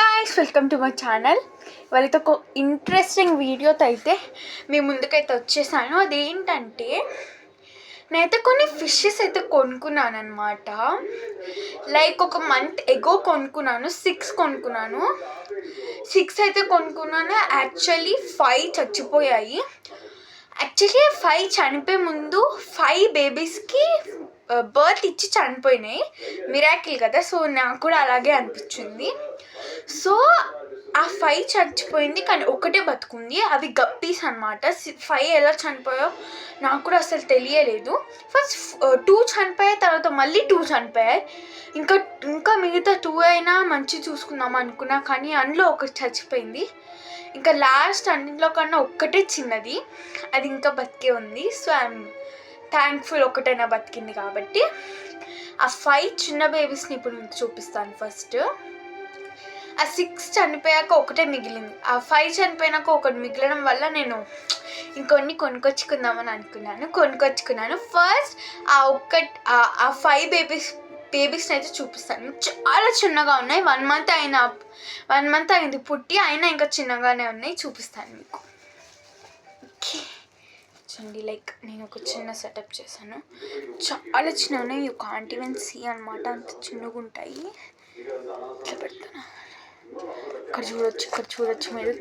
Guys, welcome to my channel. వాళ్ళతో ఒక interesting వీడియోతో అయితే మీ ముందుకైతే వచ్చేసాను. అదేంటంటే నేనైతే కొన్ని ఫిషెస్ అయితే కొనుక్కున్నాను అనమాట. లైక్ ఒక మంత్ ఎగో కొనుక్కున్నాను. 6 కొనుక్కున్నాను. 6 అయితే కొనుక్కున్నాను. యాక్చువల్లీ 5 చచ్చిపోయాయి. 5 చనిపోయే ముందు 5 బేబీస్కి బర్త్ ఇచ్చి చనిపోయినాయి. మిరాకిల్ కదా. సో నాకు కూడా అలాగే అనిపించింది. సో ఆ 5 చచ్చిపోయింది, కానీ ఒకటే బతుకుంది. అవి గప్పీస్ అనమాట. 5 ఎలా చనిపోయాయో నాకు కూడా అసలు తెలియలేదు. ఫస్ట్ 2 చనిపోయాయి, తర్వాత మళ్ళీ 2 చనిపోయాయి. ఇంకా మిగతా 2 అయినా మంచి చూసుకుందాం అనుకున్నా, కానీ అందులో ఒకటి చచ్చిపోయింది. ఇంకా లాస్ట్ అన్నింటిలో కన్నా ఒక్కటే చిన్నది, అది ఇంకా బతికే ఉంది. సో ఐఎమ్ థ్యాంక్ఫుల్ ఒకటైనా బతికింది కాబట్టి. ఆ 5 చిన్న బేబీస్ని ఇప్పుడు మీకు చూపిస్తాను. ఫస్ట్ ఆ 6 చనిపోయాక ఒకటే మిగిలింది. ఆ 5 చనిపోయినాక ఒకటి మిగిలడం వల్ల నేను ఇంకొన్ని కొనుక్కొచ్చుకుందామని కొనుక్కొచ్చుకున్నాను. ఫస్ట్ ఆ 5 బేబీస్ని అయితే చూపిస్తాను. చాలా చిన్నగా ఉన్నాయి. 1 మంత్ అయింది పుట్టి, అయినా ఇంకా చిన్నగానే ఉన్నాయి. చూపిస్తాను మీకు. ఓకే చూడండి, లైక్ నేను ఒక చిన్న సెటప్ చేశాను. చాలా చిన్నగా ఉన్నాయి. యూ కాంట్ ఈవెన్ సీ అనమాట, అంత చిన్నగా ఉంటాయి. ఇట్లా పెడతాను. ఇక్కడ చూడొచ్చు మీరు.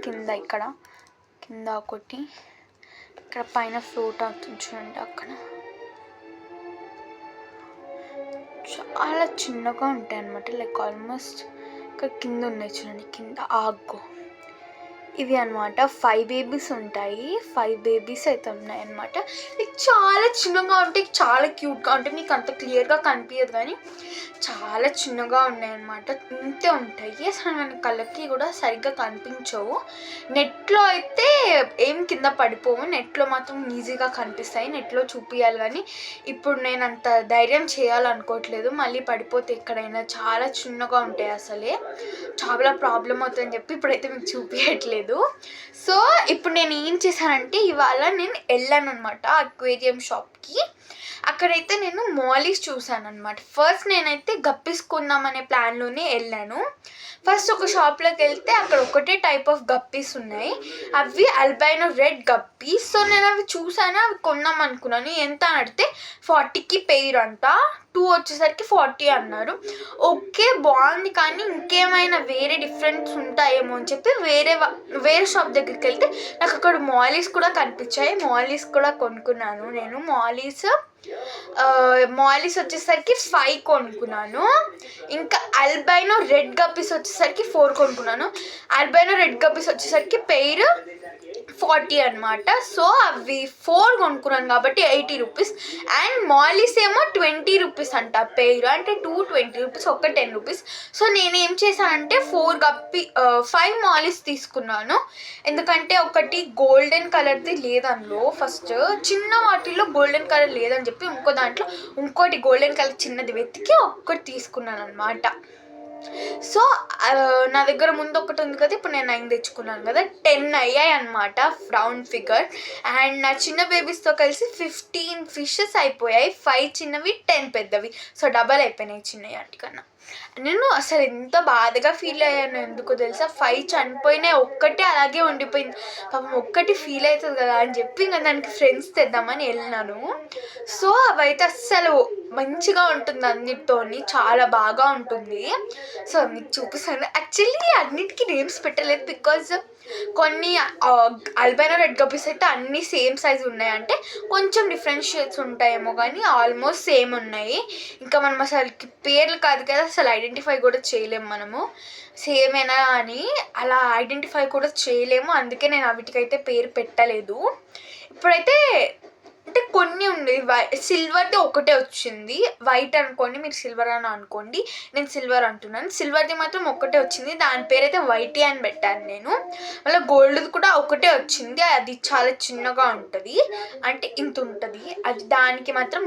కింద ఒకటి, ఇక్కడ పైన ఫ్లోట్ అవుతుంది చూడండి. అక్కడ చాలా చిన్నగా ఉంటాయి అన్నమాట. లైక్ ఆల్మోస్ట్ ఇక్కడ కింద ఉన్నాయి చూడండి. కింద ఆగ్గో ఇవి అనమాట. 5 బేబీస్ ఉంటాయి. 5 బేబీస్ అయితే ఉన్నాయి అనమాట. లైక్ చాలా చిన్నగా ఉంటాయి, చాలా క్యూట్గా ఉంటాయి. మీకు అంత క్లియర్గా కనిపించదు, కానీ చాలా చిన్నగా ఉన్నాయి అనమాట. ఇంతే ఉంటాయి. అసలు మన కళ్ళకి కూడా సరిగ్గా కనిపించవు. నెట్లో అయితే ఏం కింద పడిపోవు. నెట్లో మాత్రం ఈజీగా కనిపిస్తాయి. నెట్లో చూపించాలి, కానీ ఇప్పుడు నేను అంత ధైర్యం చేయాలనుకోవట్లేదు. మళ్ళీ పడిపోతే ఎక్కడైనా. చాలా చిన్నగా ఉంటాయి. అసలే చాలా ప్రాబ్లం అవుతుందని చెప్పి ఇప్పుడైతే మీకు చూపించట్లేదు. సో ఇప్పుడు నేను ఏం చేశానంటే, ఇవాళ నేను వెళ్ళాను అనమాట అక్వేరియం షాప్కి. అక్కడైతే నేను మాలీస్ చూసాను అనమాట. ఫస్ట్ నేనైతే గప్పీస్ కొందామనే ప్లాన్లోనే వెళ్ళాను. ఫస్ట్ ఒక షాప్లోకి వెళ్తే అక్కడ ఒకటే టైప్ ఆఫ్ గప్పీస్ ఉన్నాయి. అవి అల్బైనో రెడ్ గప్పీస్. సో నేను అవి చూసాను, అవి కొందాం అనుకున్నాను. ఎంత అని అడిగితే 40కి పెయిర్ అంట. 2 వచ్చేసరికి 40 అన్నారు. ఓకే బాగుంది, కానీ ఇంకేమైనా వేరే డిఫరెన్స్ ఉంటాయేమో అని చెప్పి వేరే షాప్ దగ్గరికి వెళ్తే నాకు అక్కడ మాలీస్ కూడా కనిపించాయి. మాలీస్ కూడా కొనుక్కున్నాను నేను. మాలీస్ వచ్చేసరికి 5 కొనుక్కున్నాను. ఇంకా అల్బైనో రెడ్ గప్పీస్ వచ్చేసరికి 4 కొనుక్కున్నాను. అల్బైనో రెడ్ గప్పీస్ వచ్చేసరికి పెయిర్ 40 అనమాట. సో అవి 4 కొనుక్కున్నాను కాబట్టి 80 రూపీస్. అండ్ మాలీస్ ఏమో 20 రూపీస్ అంట పెయిర్. అంటే 2 20 రూపీస్, ఒక 10 రూపీస్. సో నేను ఏం చేశానంటే 5 మాలీస్ తీసుకున్నాను. ఎందుకంటే ఒకటి గోల్డెన్ కలర్ది లేదనిలో. ఫస్ట్ చిన్న వాటిల్లో గోల్డెన్ కలర్ లేదని చెప్పి ఇంకో దాంట్లో ఇంకోటి గోల్డెన్ కలర్ చిన్నది వెతికి ఒక్కటి తీసుకున్నాను అనమాట. సో నా దగ్గర ముందు ఒకటి ఉంది కదా, ఇప్పుడు నేను 9 తెచ్చుకున్నాను కదా, 10 అయ్యాయి అనమాట రౌండ్ ఫిగర్. అండ్ నా చిన్న బేబీస్తో కలిసి 15 ఫిషెస్ అయిపోయాయి. 5 చిన్నవి, 10 పెద్దవి. సో డబల్ అయిపోయినాయి చిన్నవి వాటికన్నా. నేను అసలు ఎంత బాధగా ఫీల్ అయ్యాను ఎందుకో తెలుసా. 5 చనిపోయినాయి, ఒక్కటే అలాగే ఉండిపోయింది. పాపం ఒక్కటి ఫీల్ అవుతుంది కదా అని చెప్పి ఇంకా దానికి ఫ్రెండ్స్ తెద్దామని వెళ్ళినాను. సో అవైతే అస్సలు మంచిగా ఉంటుంది, అన్నిటితోని చాలా బాగా ఉంటుంది. సో మీకు చూపిస్తాను. యాక్చువల్లీ అన్నిటికీ నేమ్స్ పెట్టలేదు, బికాజ్ కొన్ని అల్బైనో రెడ్ గప్పీస్ అయితే అన్నీ సేమ్ సైజు ఉన్నాయి. అంటే కొంచెం డిఫరెన్షియేట్స్ ఉంటాయేమో, కానీ ఆల్మోస్ట్ సేమ్ ఉన్నాయి. ఇంకా మనం అసలు పేర్లు కాదు కదా, అసలు ఐడెంటిఫై కూడా చేయలేము మనము. సేమేనా అని అలా ఐడెంటిఫై కూడా చేయలేము. అందుకే నేను వాటికైతే పేరు పెట్టలేదు. ఇప్పుడైతే అంటే కొన్ని ఉంది. సిల్వర్ది ఒకటే వచ్చింది. వైట్ అనుకోండి, మీరు సిల్వర్ అని అనుకోండి. నేను సిల్వర్ అంటున్నాను. సిల్వర్ది మాత్రం ఒకటే వచ్చింది. దాని పేరైతే వైటీ అని పెట్టాను నేను. మళ్ళీ గోల్డ్ది కూడా ఒకటే వచ్చింది. అది చాలా చిన్నగా ఉంటుంది, అంటే ఇంత ఉంటుంది. అది దానికి మాత్రం